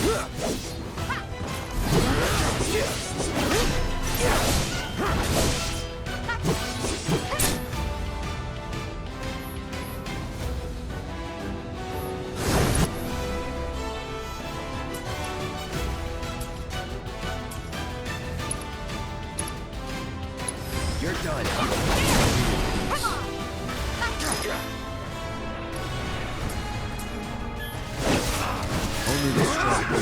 You're done. Only the strong.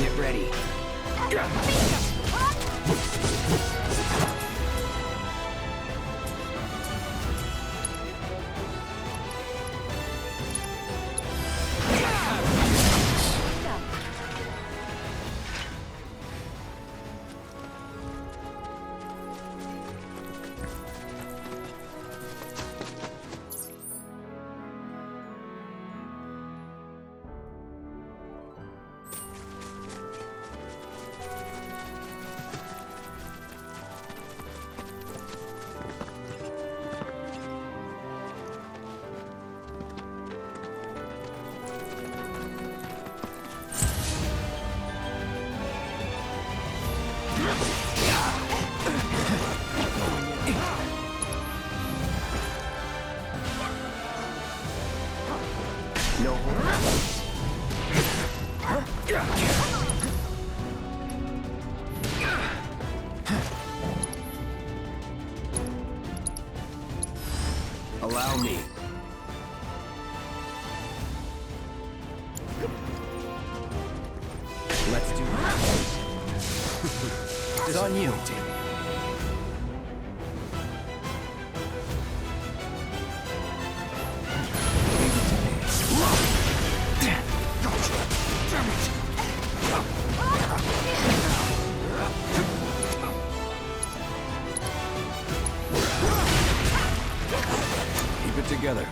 Get ready. No Allow me. Let's do this. It's on you. Keep it together.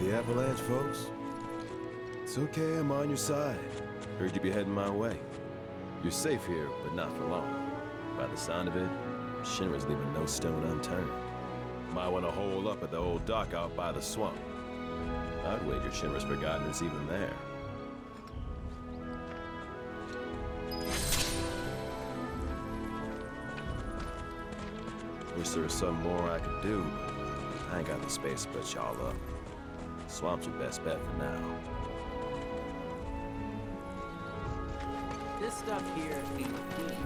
the avalanche, folks? It's okay, I'm on your side. Heard you be heading my way. You're safe here, but not for long. By the sound of it, Shinra's leaving no stone unturned. Might want to hole up at the old dock out by the swamp. I'd wager Shinra's forgotten it's even there. Wish there was something more I could do, but I ain't got the space to put y'all up. Swamp's your best bet for now. This stuff here ain't clean.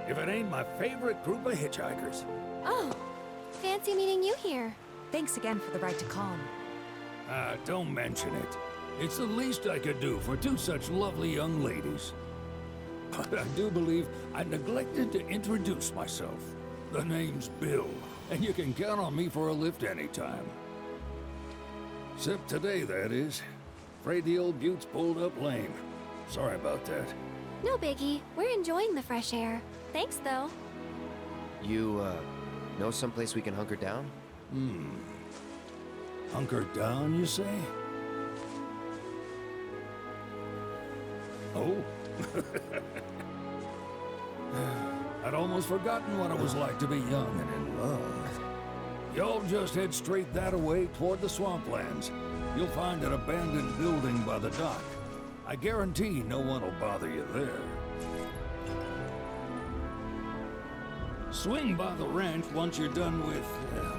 If it ain't my favorite group of hitchhikers. Oh, fancy meeting you here. Thanks again for the ride to Calm. Don't mention it. It's the least I could do for two such lovely young ladies. But I do believe I neglected to introduce myself. The name's Bill, and you can count on me for a lift anytime. Except today, that is. Afraid the old Butte's pulled up lame. Sorry about that. No biggie. We're enjoying the fresh air. Thanks, though. You, know someplace we can hunker down? Hunker down, you say? Oh? I'd almost forgotten what it was like to be young and in love. Y'all just head straight that-a-way toward the swamplands. You'll find an abandoned building by the dock. I guarantee no one will bother you there. Swing by the ranch once you're done with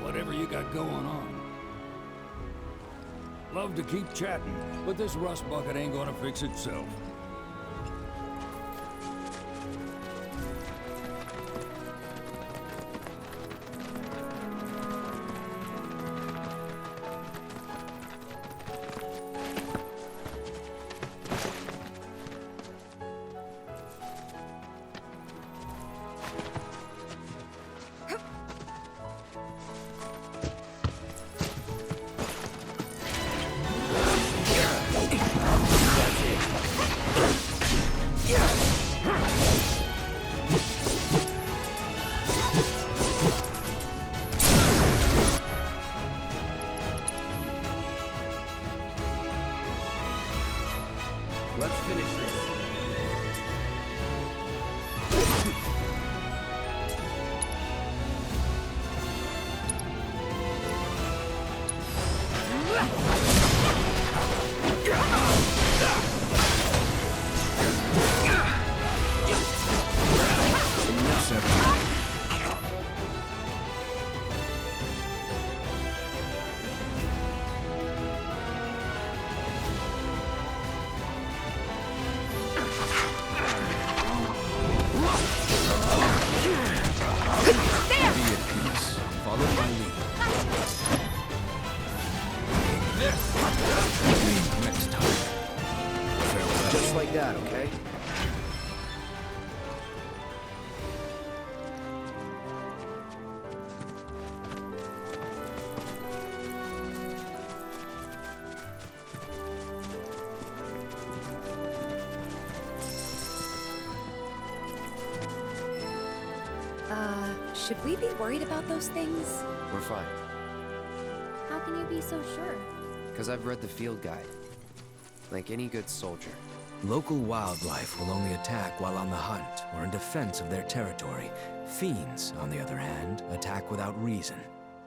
whatever you got going on. Love to keep chatting, but this rust bucket ain't gonna fix itself. Let's finish this. Just like that, okay? Should we be worried about those things? We're fine. How can you be so sure? Because I've read the field guide. Like any good soldier. Local wildlife will only attack while on the hunt or in defense of their territory. Fiends, on the other hand, attack without reason.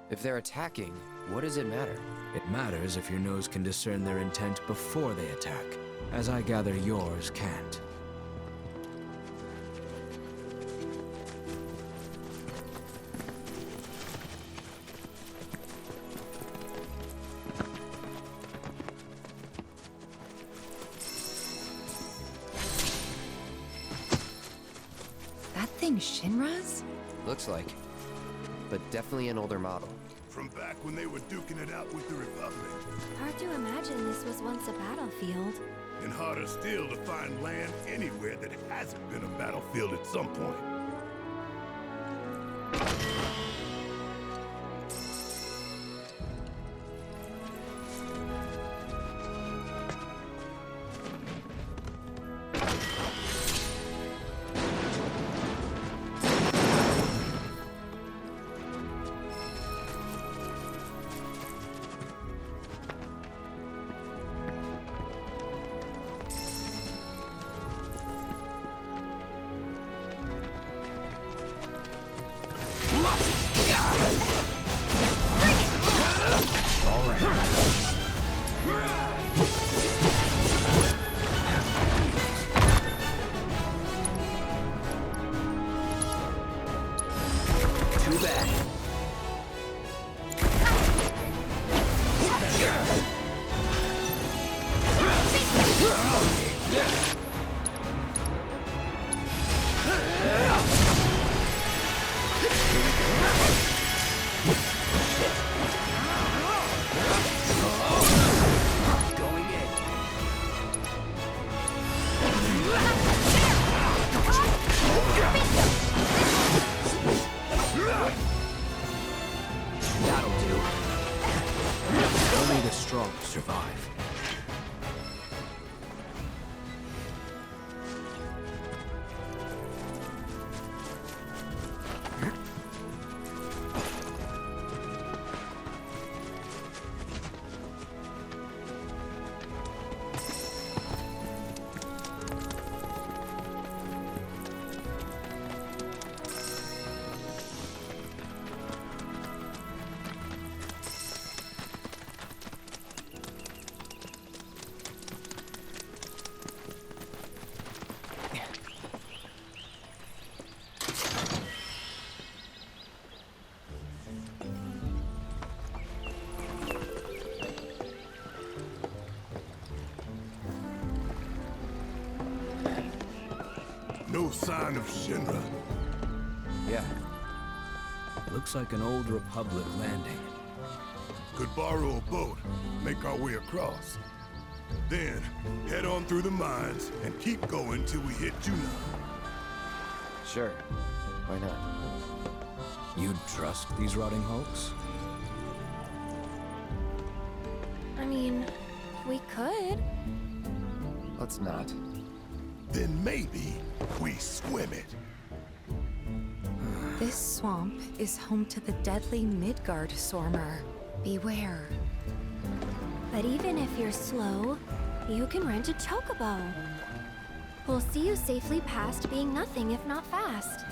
If they're attacking, what does it matter? It matters if your nose can discern their intent before they attack, as I gather yours can't. That thing Shinra's? Looks like. But definitely an older model. From back when they were duking it out with the Republic. Hard to imagine this was once a battlefield. And harder still to find land anywhere that hasn't been a battlefield at some point. Only the strong survive. No sign of Shinra. Yeah. Looks like an old Republic landing. Could borrow a boat, make our way across. Then, head on through the mines and keep going till we hit Junon. Sure. Why not? You'd trust these rotting hulks? I mean, we could. Let's not. Then maybe we swim it. This swamp is home to the deadly Midgard Sormer. Beware. But even if you're slow, you can rent a chocobo. We'll see you safely past being nothing if not fast.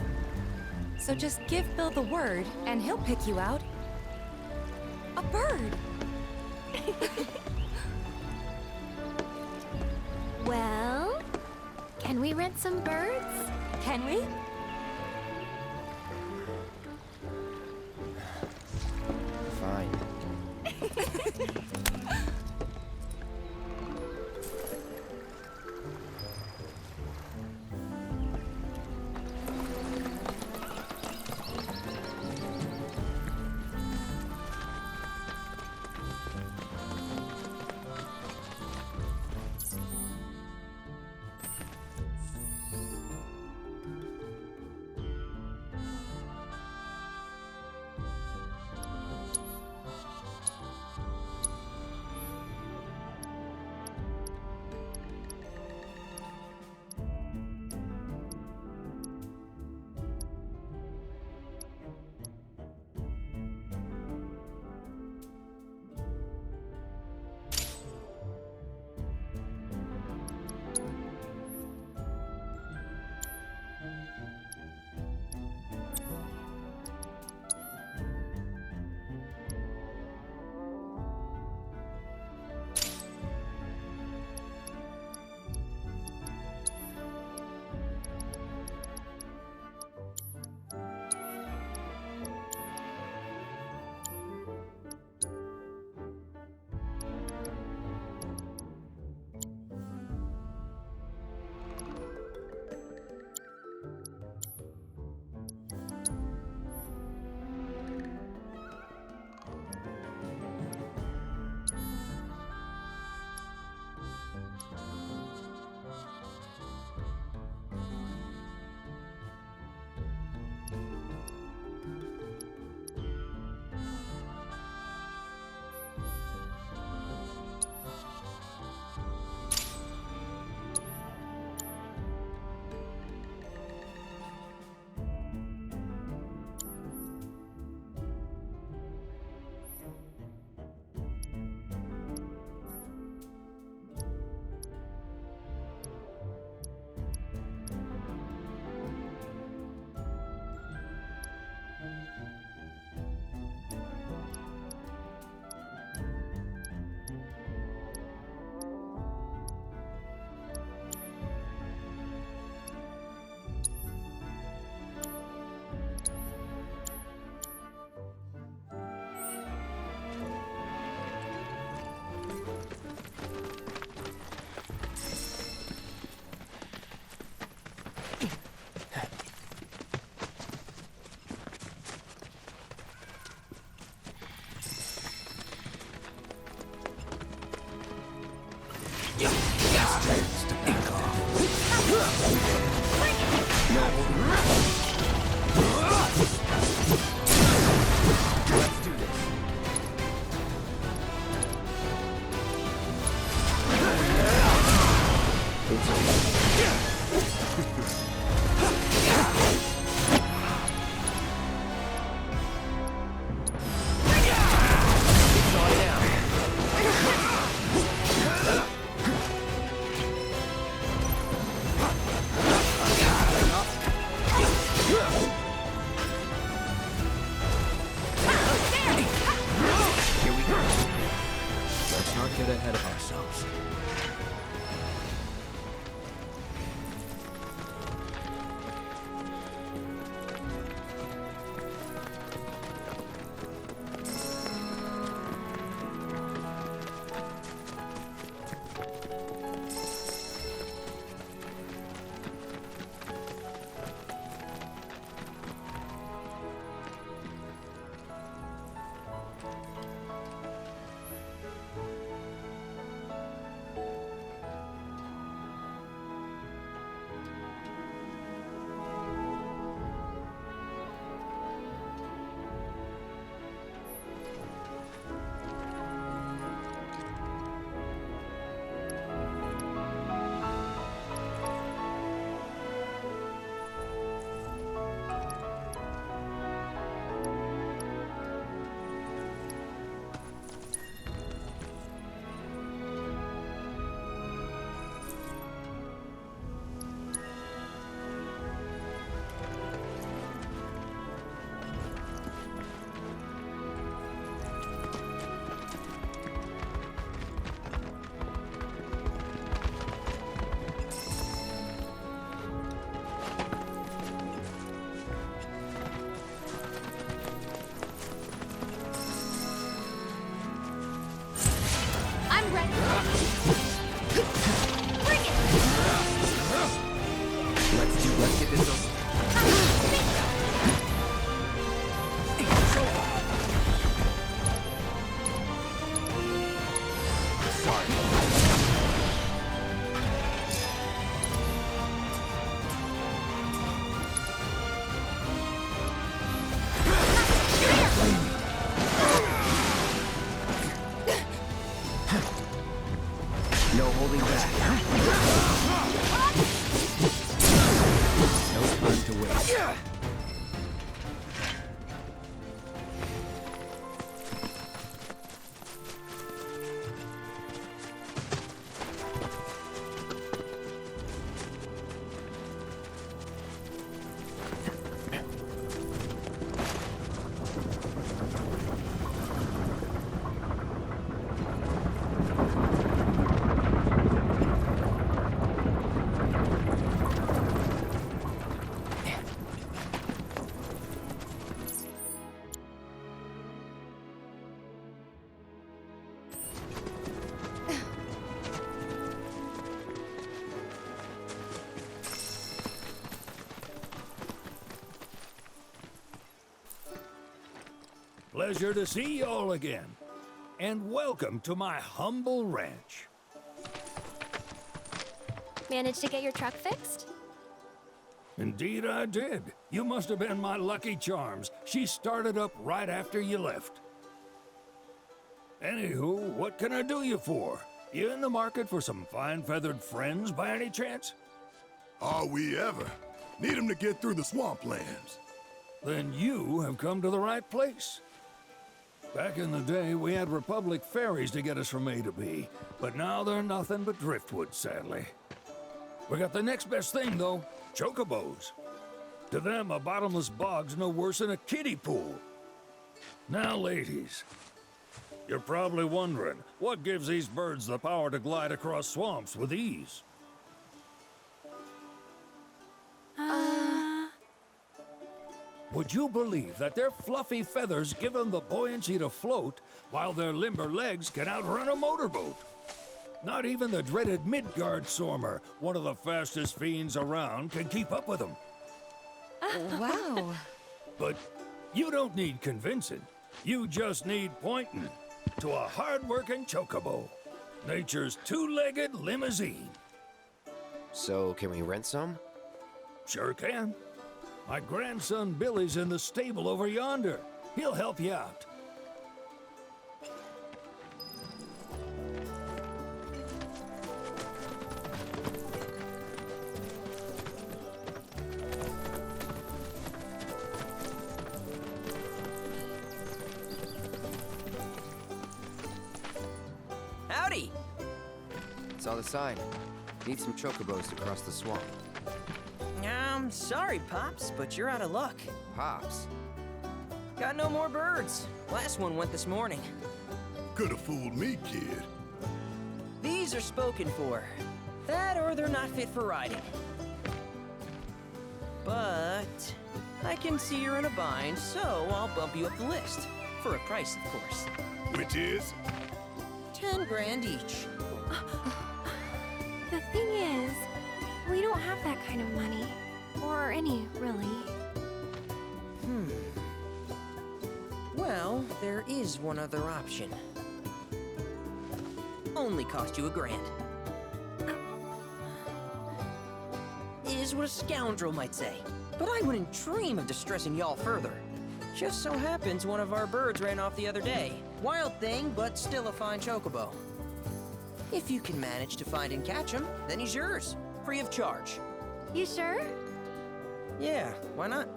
So just give Bill the word, and he'll pick you out. A bird! Well, can we rent some birds? Can we? Fine. last chance to back off. Let's do this. Let's not get ahead of ourselves. I'm ready. Bring it! Let's get this over. No holding back. No time to waste. Pleasure to see you all again. And welcome to my humble ranch. Managed to get your truck fixed? Indeed I did. You must have been my lucky charms. She started up right after you left. Anywho, what can I do you for? You in the market for some fine-feathered friends by any chance? Are we ever? Need 'em to get through the swamplands. Then you have come to the right place. Back in the day, we had Republic ferries to get us from A to B, but now they're nothing but driftwood, sadly. We got the next best thing, though, chocobos. To them, a bottomless bog's no worse than a kiddie pool. Now, ladies, you're probably wondering, what gives these birds the power to glide across swamps with ease? Would you believe that their fluffy feathers give them the buoyancy to float, while their limber legs can outrun a motorboat? Not even the dreaded Midgard Sormer, one of the fastest fiends around, can keep up with them. Wow. But you don't need convincing. You just need pointing to a hard-working chocobo. Nature's two-legged limousine. So, can we rent some? Sure can. My grandson Billy's in the stable over yonder. He'll help you out. Howdy! Saw the sign. Need some chocobos to cross the swamp. Sorry, Pops, but you're out of luck. Pops. Got no more birds. Last one went this morning. Could have fooled me, kid. These are spoken for. That or they're not fit for riding. But I can see you're in a bind, so I'll bump you up the list. For a price, of course. Which is? 10 grand each. The thing is, we don't have that kind of money. Or any, really. Well, there is one other option. Only cost you $1,000. Is what a scoundrel might say. But I wouldn't dream of distressing y'all further. Just so happens one of our birds ran off the other day. Wild thing, but still a fine chocobo. If you can manage to find and catch him, then he's yours. Free of charge. You sure? Yeah, why not?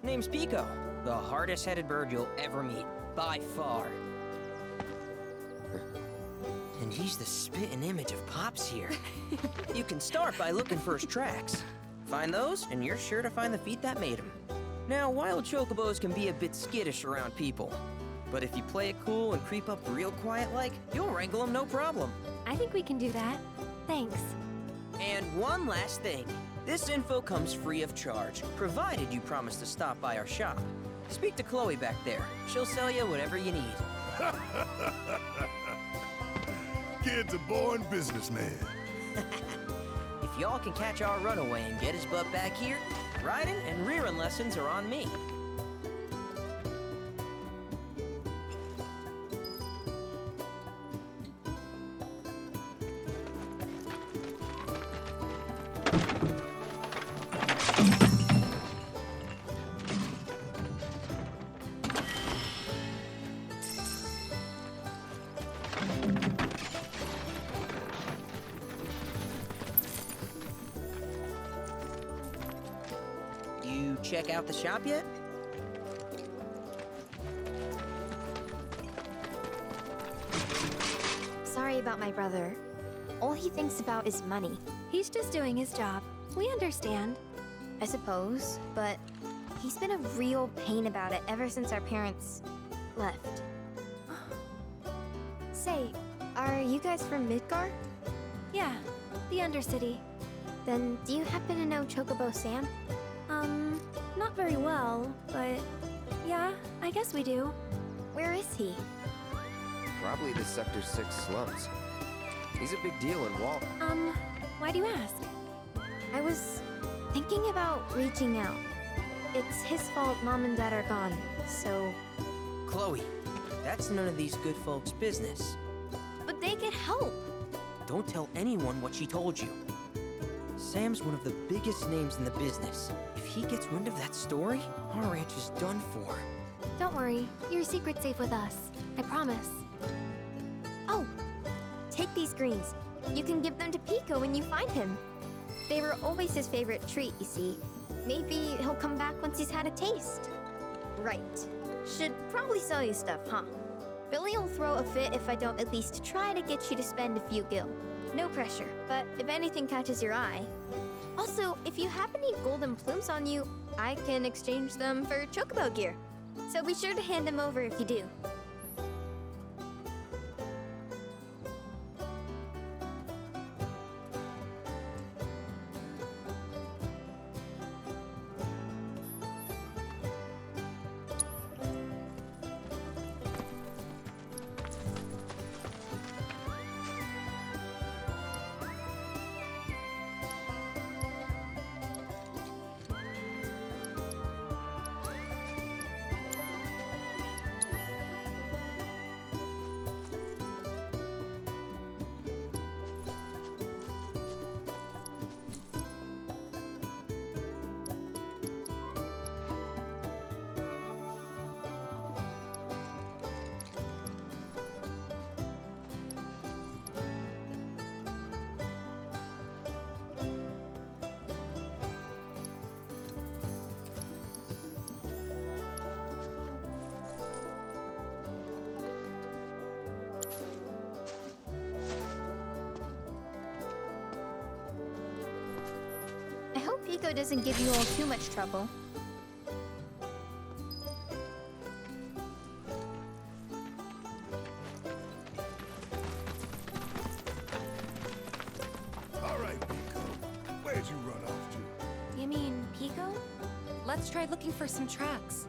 Name's Pico. The hardest-headed bird you'll ever meet. By far. And he's the spitting image of Pops here. You can start by looking for his tracks. Find those, and you're sure to find the feet that made him. Now, wild chocobos can be a bit skittish around people. But if you play it cool and creep up real quiet-like, you'll wrangle them no problem. I think we can do that. Thanks. And one last thing. This info comes free of charge, provided you promise to stop by our shop. Speak to Chloe back there. She'll sell you whatever you need. Kid's a born businessman. If y'all can catch our runaway and get his butt back here, riding and rearing lessons are on me. You check out the shop yet? Sorry about my brother. All he thinks about is money. He's just doing his job. We understand. I suppose, but he's been a real pain about it ever since our parents left. Say, are you guys from Midgar? Yeah, the Undercity. Then do you happen to know Chocobo Sam? Not very well, but yeah, I guess we do. Where is he? Probably the Sector 6 slums. He's a big deal in Wall. Why do you ask? I was thinking about reaching out. It's his fault Mom and Dad are gone, so... Chloe, that's none of these good folks' business. But they could help! Don't tell anyone what she told you. Sam's one of the biggest names in the business. If he gets wind of that story, our ranch is done for. Don't worry, your secret's safe with us. I promise. Oh! Take these greens. You can give them to Pico when you find him. They were always his favorite treat, you see. Maybe he'll come back once he's had a taste. Right. Should probably sell you stuff, huh? Billy will throw a fit if I don't at least try to get you to spend a few gil. No pressure, but if anything catches your eye... Also, if you have any golden plumes on you, I can exchange them for chocobo gear. So be sure to hand them over if you do. Pico doesn't give you all too much trouble. All right, Pico. Where'd you run off to? You mean Pico? Let's try looking for some tracks.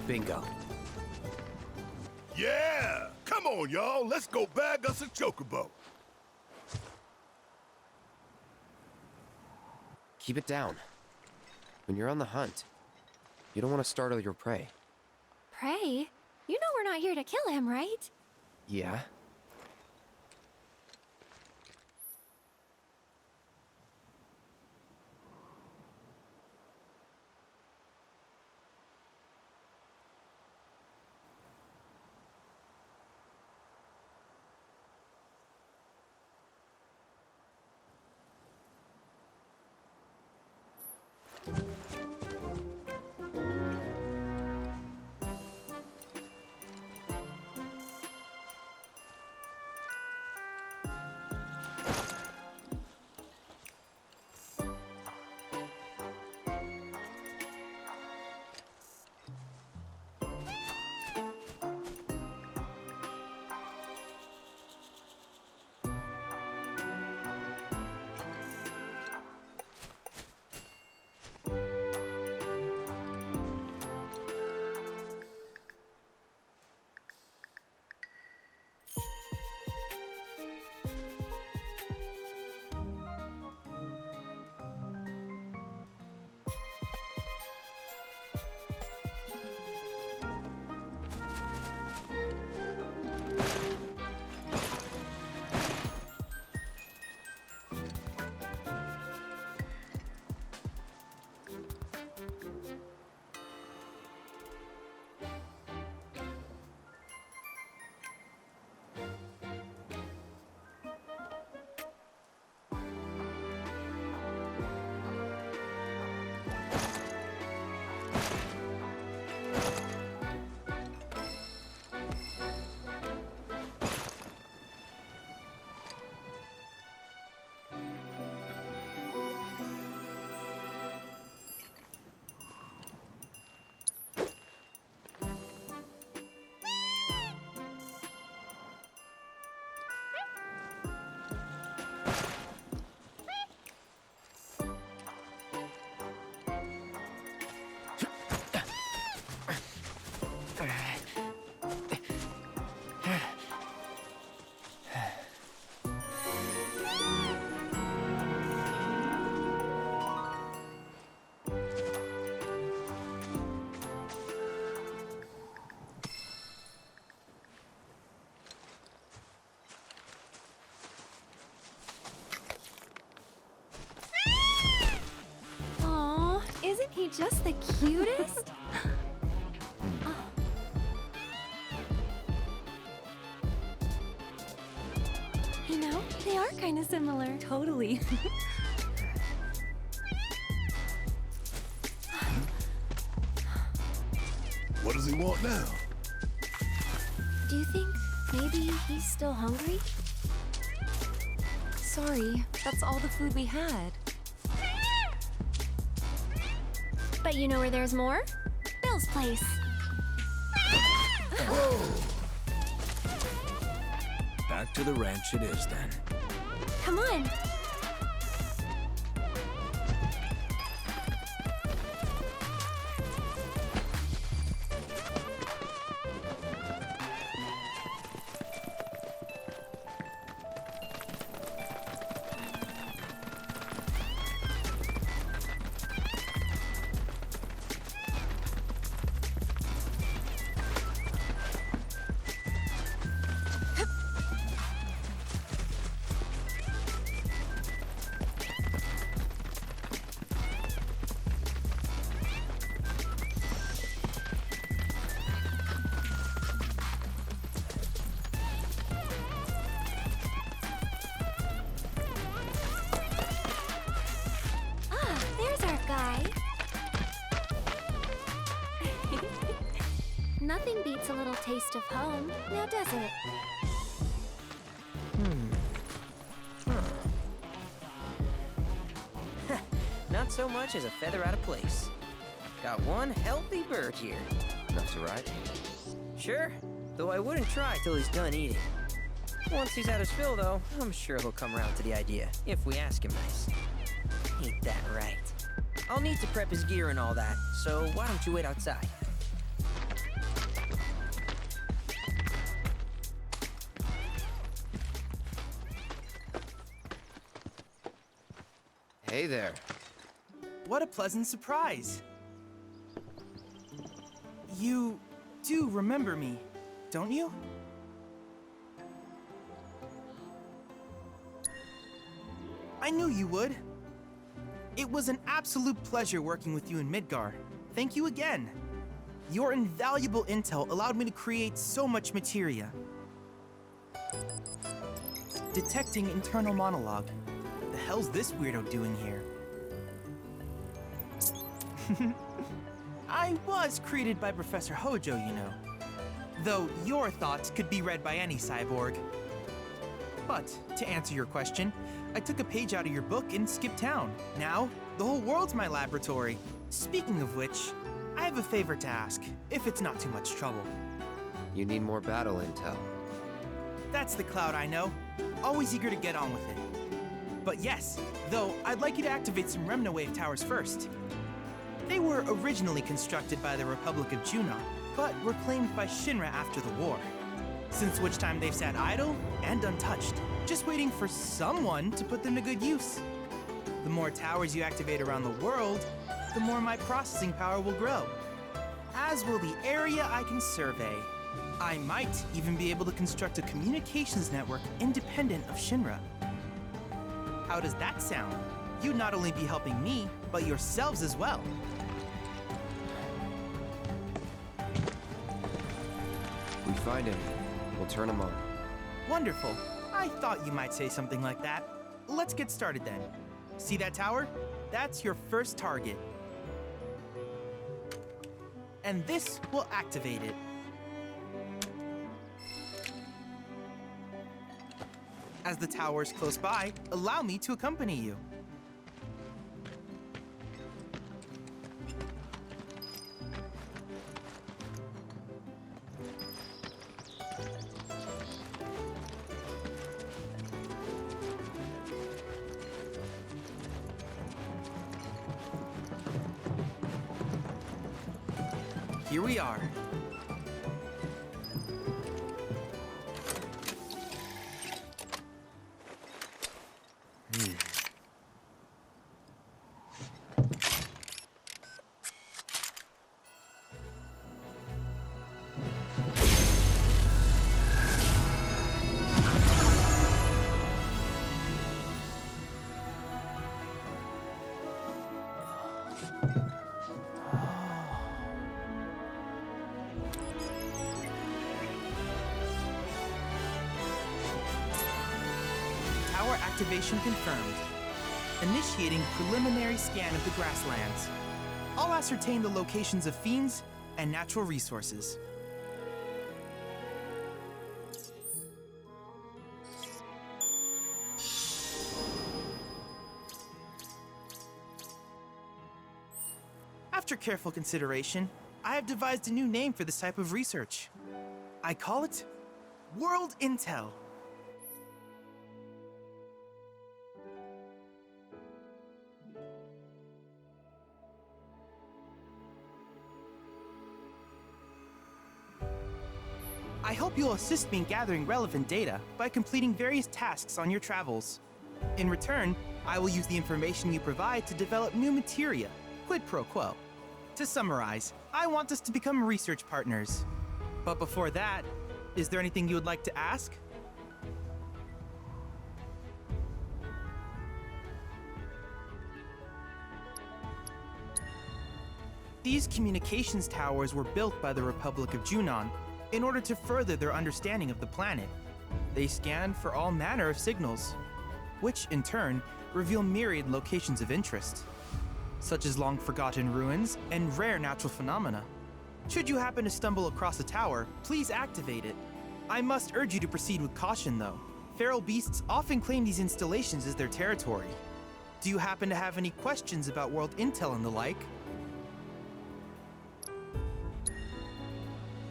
Bingo. Yeah! Come on, y'all. Let's go bag us a chocobo. Keep it down. When you're on the hunt, you don't want to startle your prey. Prey? You know we're not here to kill him, right? Yeah? he just the cutest? You know, they are kind of similar. Totally. What does he want now? Do you think maybe he's still hungry? Sorry, that's all the food we had. But you know where there's more? Bill's place. Back to the ranch it is then. Come on. There's our guy. Nothing beats a little taste of home, now does it? Not so much as a feather out of place. Got one healthy bird here. Enough to ride? Sure, though I wouldn't try till he's done eating. Once he's had his fill, though, I'm sure he'll come around to the idea, if we ask him nice. Ain't that right? I'll need to prep his gear and all that, so why don't you wait outside? Hey there. What a pleasant surprise. You do remember me, don't you? I knew you would. It was an absolute pleasure working with you in Midgar. Thank you again. Your invaluable intel allowed me to create so much materia. Detecting internal monologue. What the hell's this weirdo doing here? I was created by Professor Hojo, you know. Though your thoughts could be read by any cyborg. But, to answer your question, I took a page out of your book and skipped town. Now, the whole world's my laboratory. Speaking of which, I have a favor to ask, if it's not too much trouble. You need more battle intel. That's the Cloud I know. Always eager to get on with it. But yes, though, I'd like you to activate some Remna Wave towers first. They were originally constructed by the Republic of Junon, but were claimed by Shinra after the war. Since which time they've sat idle and untouched, just waiting for someone to put them to good use. The more towers you activate around the world, the more my processing power will grow. As will the area I can survey. I might even be able to construct a communications network independent of Shinra. How does that sound? You'd not only be helping me, but yourselves as well. We find him. We'll turn him on. Wonderful. I thought you might say something like that. Let's get started then. See that tower? That's your first target. And this will activate it. As the tower's close by, allow me to accompany you. Here we are. tower activation confirmed. Initiating preliminary scan of the grasslands. I'll ascertain the locations of fiends and natural resources. After careful consideration, I have devised a new name for this type of research. I call it World Intel. I hope you'll assist me in gathering relevant data by completing various tasks on your travels. In return, I will use the information you provide to develop new materia, quid pro quo. To summarize, I want us to become research partners. But before that, is there anything you would like to ask? These communications towers were built by the Republic of Junon in order to further their understanding of the planet. They scan for all manner of signals, which in turn reveal myriad locations of interest, such as long-forgotten ruins and rare natural phenomena. Should you happen to stumble across a tower, please activate it. I must urge you to proceed with caution, though. Feral beasts often claim these installations as their territory. Do you happen to have any questions about world intel and the like?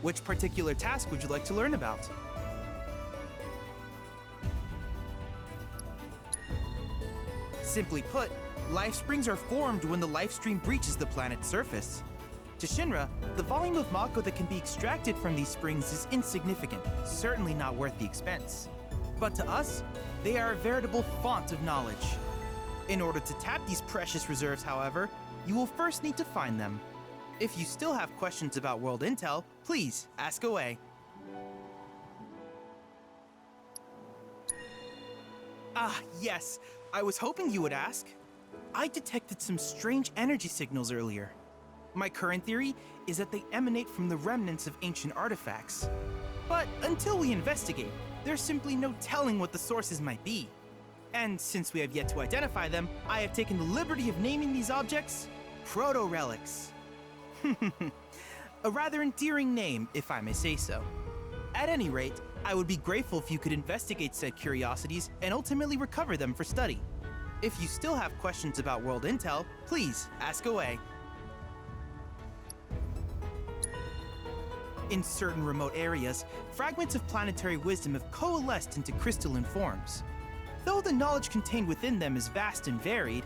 Which particular task would you like to learn about? Simply put, life springs are formed when the life stream breaches the planet's surface. To Shinra, the volume of Mako that can be extracted from these springs is insignificant, certainly not worth the expense. But to us, they are a veritable font of knowledge. In order to tap these precious reserves, however, you will first need to find them. If you still have questions about world intel, please ask away. Ah, yes, I was hoping you would ask. I detected some strange energy signals earlier. My current theory is that they emanate from the remnants of ancient artifacts. But until we investigate, there's simply no telling what the sources might be. And since we have yet to identify them, I have taken the liberty of naming these objects proto-relics. A rather endearing name, if I may say so. At any rate, I would be grateful if you could investigate said curiosities and ultimately recover them for study. If you still have questions about world intel, please ask away. In certain remote areas, fragments of planetary wisdom have coalesced into crystalline forms. Though the knowledge contained within them is vast and varied,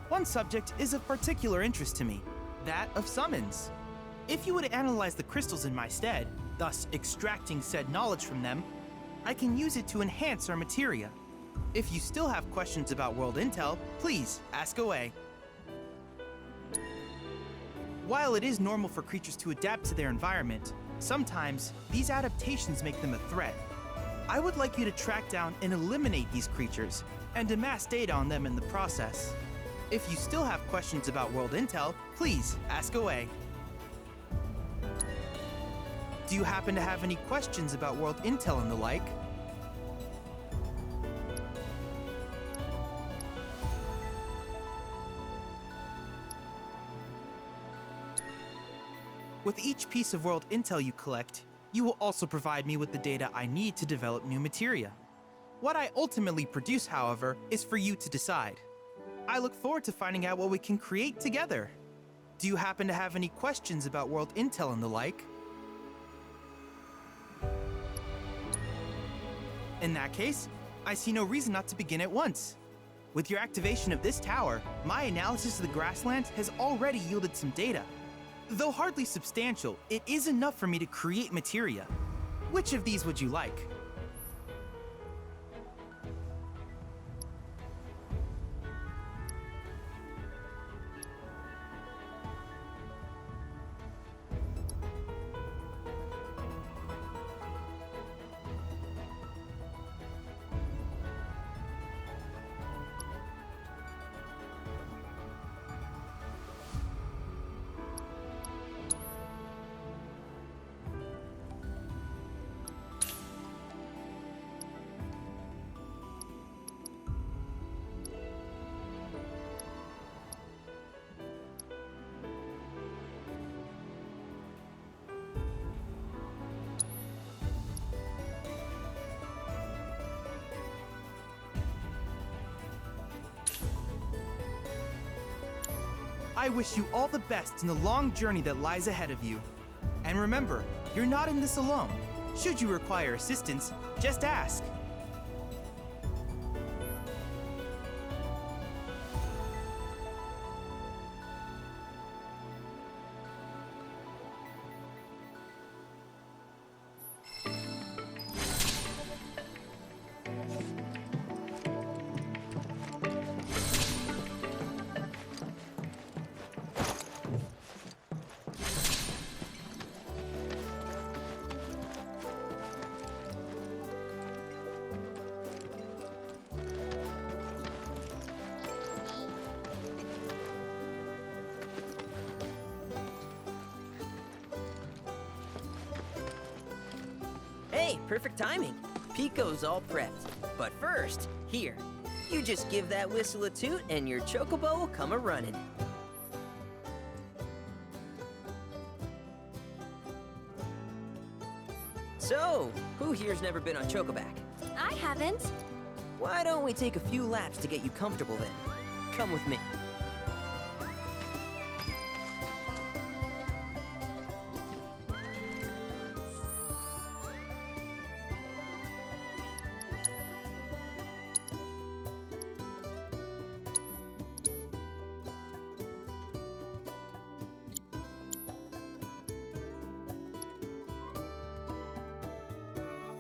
one subject is of particular interest to me. That of summons. If you would analyze the crystals in my stead, thus extracting said knowledge from them, I can use it to enhance our materia. If you still have questions about world intel, please ask away. While it is normal for creatures to adapt to their environment, sometimes these adaptations make them a threat. I would like you to track down and eliminate these creatures and amass data on them in the process. If you still have questions about world intel, please ask away. Do you happen to have any questions about world intel and the like? With each piece of world intel you collect, you will also provide me with the data I need to develop new materia. What I ultimately produce, however, is for you to decide. I look forward to finding out what we can create together. Do you happen to have any questions about world intel and the like? In that case, I see no reason not to begin at once. With your activation of this tower, my analysis of the grasslands has already yielded some data. Though hardly substantial, it is enough for me to create materia. Which of these would you like? I wish you all the best in the long journey that lies ahead of you. And remember, you're not in this alone. Should you require assistance, just ask. Hey, perfect timing. Pico's all prepped. But first, here, you just give that whistle a toot and your chocobo will come a-running. So, who here's never been on Chocoback? I haven't. Why don't we take a few laps to get you comfortable then? Come with me.